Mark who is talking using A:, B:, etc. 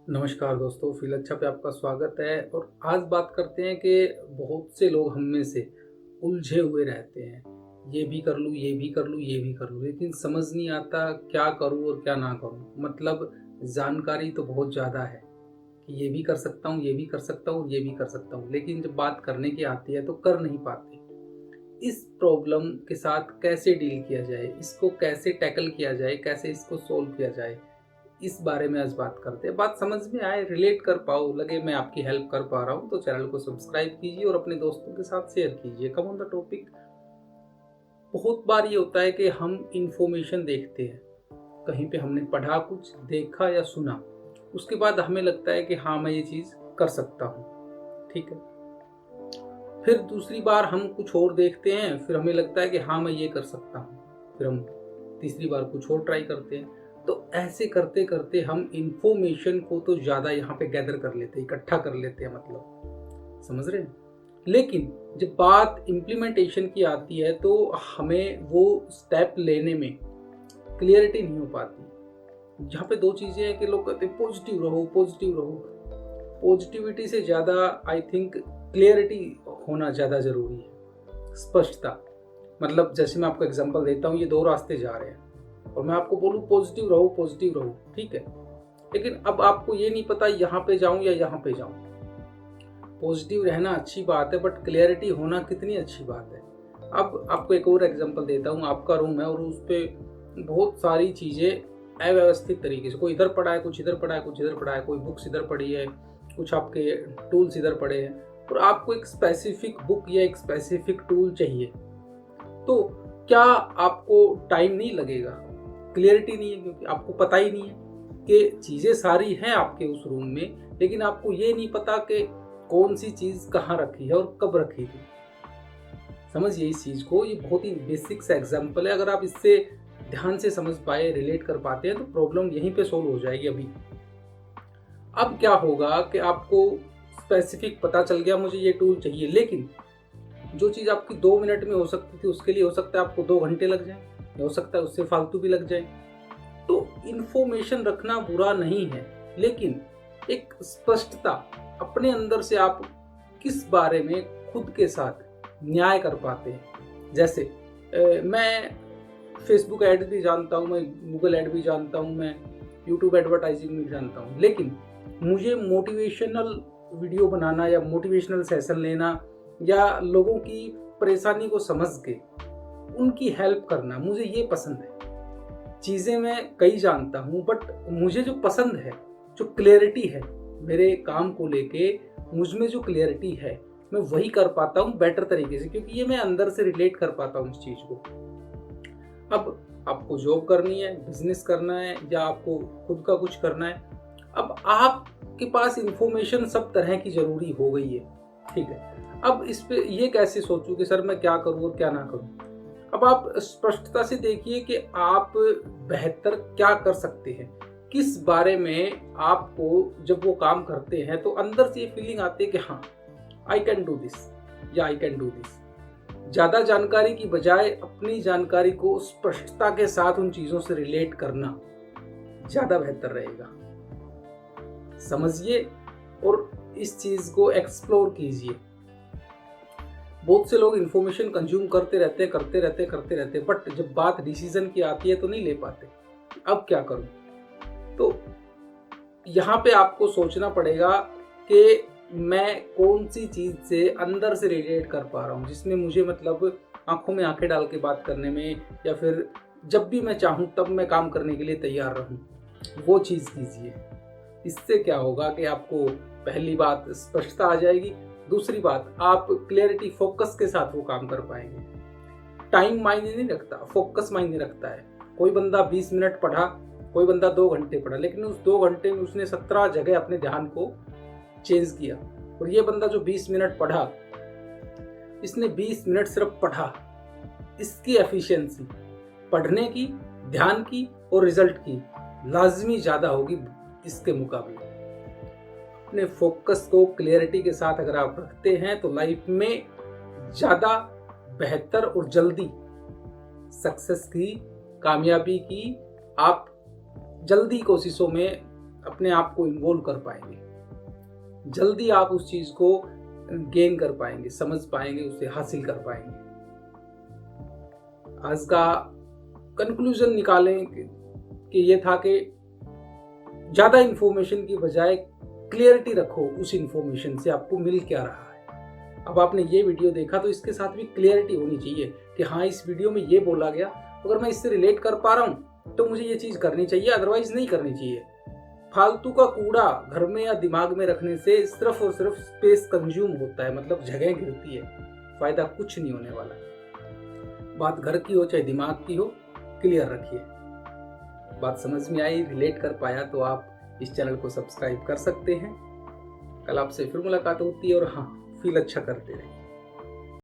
A: नमस्कार दोस्तों, फील अच्छा पे आपका स्वागत है। और आज बात करते हैं कि बहुत से लोग हम में से उलझे हुए रहते हैं। ये भी कर लूँ, ये भी कर लूँ, ये भी कर लूँ, लेकिन समझ नहीं आता क्या करूँ और क्या ना करूँ। मतलब जानकारी तो बहुत ज़्यादा है कि ये भी कर सकता हूँ, ये भी कर सकता हूँ, ये भी कर सकता हूँ, लेकिन जब बात करने की आती है तो कर नहीं पाते। इस प्रॉब्लम के साथ कैसे डील किया जाए, इसको कैसे टैकल किया जाए, कैसे इसको सोल्व किया जाए, इस बारे में आज बात करते हैं। बात समझ में आए, रिलेट कर पाओ, लगे मैं आपकी हेल्प कर पा रहा हूँ, तो चैनल को सब्सक्राइब कीजिए और अपने दोस्तों के साथ शेयर कीजिए। Come on the topic. बहुत बार ये होता है कि हम इंफॉर्मेशन देखते हैं, कहीं पे हमने पढ़ा, कुछ देखा या सुना, उसके बाद हमें लगता है कि हाँ मैं ये चीज़ कर सकता हूँ, ठीक है। फिर दूसरी बार हम कुछ और देखते हैं, फिर हमें लगता है कि हाँ मैं ये कर सकता हूँ, फिर हम तीसरी बार कुछ और ट्राई करते हैं। तो ऐसे करते करते हम इंफॉर्मेशन को तो ज़्यादा यहाँ पे गैदर कर लेते हैं, इकट्ठा कर लेते हैं, मतलब समझ रहे हैं। लेकिन जब बात इम्प्लीमेंटेशन की आती है तो हमें वो स्टेप लेने में क्लियरिटी नहीं हो पाती। जहाँ पे दो चीज़ें हैं कि लोग कहते हैं पॉजिटिव रहो, पॉजिटिव रहो। पॉजिटिविटी से ज़्यादा आई थिंक क्लियरिटी होना ज़्यादा ज़रूरी है, स्पष्टता। मतलब जैसे मैं आपको एग्जांपल देता हूँ, ये दो रास्ते जा रहे हैं और मैं आपको बोलूँ पॉजिटिव रहो, पॉजिटिव रहो, ठीक है। लेकिन अब आपको ये नहीं पता यहाँ पे जाऊँ या यहाँ पे जाऊँ। पॉजिटिव रहना अच्छी बात है, बट क्लियरिटी होना कितनी अच्छी बात है। अब आपको एक और एग्जांपल देता हूँ। आपका रूम है और उस पर बहुत सारी चीज़ें अव्यवस्थित तरीके से, कोई इधर पड़ा है, कुछ इधर पड़ा है, कुछ इधर पड़ा है, कोई बुक्स इधर पड़ी है, कुछ आपके टूल्स इधर पड़े हैं, और आपको एक स्पेसिफिक बुक या एक स्पेसिफिक टूल चाहिए। तो क्या आपको टाइम नहीं लगेगा? क्लियरिटी नहीं है, क्योंकि आपको पता ही नहीं है कि चीज़ें सारी हैं आपके उस रूम में, लेकिन आपको ये नहीं पता कि कौन सी चीज़ कहाँ रखी है और कब रखी थी। समझिए इस चीज़ को, ये बहुत ही बेसिक सा एग्जाम्पल है। अगर आप इससे ध्यान से समझ पाए, रिलेट कर पाते हैं, तो प्रॉब्लम यहीं पे सोल्व हो जाएगी अभी। अब क्या होगा कि आपको स्पेसिफिक पता चल गया मुझे ये टूल चाहिए, लेकिन जो चीज़ आपकी 2 मिनट में हो सकती थी, उसके लिए हो सकता है आपको 2 घंटे लग जाए, या हो सकता है उससे फालतू भी लग जाए। तो इन्फॉर्मेशन रखना बुरा नहीं है, लेकिन एक स्पष्टता अपने अंदर से आप किस बारे में खुद के साथ न्याय कर पाते हैं। जैसे मैं फेसबुक ऐड भी जानता हूँ, मैं गूगल ऐड भी जानता हूँ, मैं यूट्यूब एडवर्टाइजिंग भी जानता हूँ, लेकिन मुझे मोटिवेशनल वीडियो बनाना या मोटिवेशनल सेशन लेना या लोगों की परेशानी को समझ के उनकी हेल्प करना, मुझे ये पसंद है। चीज़ें मैं कई जानता हूँ, बट मुझे जो पसंद है, जो क्लियरिटी है मेरे काम को लेके, मुझ में जो क्लियरिटी है, मैं वही कर पाता हूँ बेटर तरीके से, क्योंकि ये मैं अंदर से रिलेट कर पाता हूँ इस चीज़ को। अब आपको जॉब करनी है, बिजनेस करना है, या आपको खुद का कुछ करना है, अब आपके पास इंफॉर्मेशन सब तरह की ज़रूरी हो गई है, ठीक है। अब इस पे ये कैसे सोचूं कि सर मैं क्या करूं और क्या ना करूं। अब आप स्पष्टता से देखिए कि आप बेहतर क्या कर सकते हैं, किस बारे में आपको जब वो काम करते हैं तो अंदर से ये फीलिंग आती है कि हाँ आई कैन डू दिस या आई कैन डू दिस। ज़्यादा जानकारी की बजाय अपनी जानकारी को स्पष्टता के साथ उन चीज़ों से रिलेट करना ज़्यादा बेहतर रहेगा। समझिए और इस चीज़ को एक्सप्लोर कीजिए। बहुत से लोग इन्फॉर्मेशन कंज्यूम करते रहते, बट जब बात डिसीजन की आती है तो नहीं ले पाते। अब क्या करूं? तो यहाँ पे आपको सोचना पड़ेगा कि मैं कौन सी चीज़ से अंदर से रिलेट कर पा रहा हूँ, जिसमें मुझे मतलब आंखों में आंखें डाल के बात करने में, या फिर जब भी मैं चाहूँ तब मैं काम करने के लिए तैयार रहूँ, वो चीज़ कीजिए। इससे क्या होगा कि आपको पहली बात स्पष्टता आ जाएगी, दूसरी बात आप क्लियरिटी फोकस के साथ वो काम कर पाएंगे। टाइम मायने नहीं रखता, फोकस मायने रखता है। कोई बंदा 20 मिनट पढ़ा, कोई बंदा 2 घंटे पढ़ा, लेकिन उस 2 घंटे में उसने 17 जगह अपने ध्यान को चेंज किया। और ये बंदा जो 20 मिनट पढ़ा, इसने 20 मिनट सिर्फ पढ़ा, इसकी एफिशिएंसी पढ़ने की, ध्यान की और रिजल्ट की लाजमी ज़्यादा होगी इसके मुकाबले। अपने फोकस को क्लियरिटी के साथ अगर आप रखते हैं तो लाइफ में ज़्यादा बेहतर और जल्दी सक्सेस की, कामयाबी की आप जल्दी कोशिशों में अपने आप को इन्वॉल्व कर पाएंगे, जल्दी आप उस चीज को गेन कर पाएंगे, समझ पाएंगे, उसे हासिल कर पाएंगे। आज का कंक्लूजन निकालें कि ये था कि ज्यादा इंफॉर्मेशन की बजाय क्लियरिटी रखो उस इंफॉर्मेशन से आपको मिल क्या रहा है। अब आपने ये वीडियो देखा तो इसके साथ भी क्लियरिटी होनी चाहिए कि हाँ, इस वीडियो में ये बोला गया, अगर मैं इससे रिलेट कर पा रहा हूँ तो मुझे ये चीज करनी चाहिए, अदरवाइज नहीं करनी चाहिए। फालतू का कूड़ा घर में या दिमाग में रखने से सिर्फ और सिर्फ स्पेस कंज्यूम होता है, मतलब जगह गिरती है, फायदा कुछ नहीं होने वाला। बात घर की हो चाहे दिमाग की हो, क्लियर रखिए। बात समझ में आई, रिलेट कर पाया तो आप इस चैनल को सब्सक्राइब कर सकते हैं। कल आपसे फिर मुलाकात होती है और हाँ, फील अच्छा करते रहिए।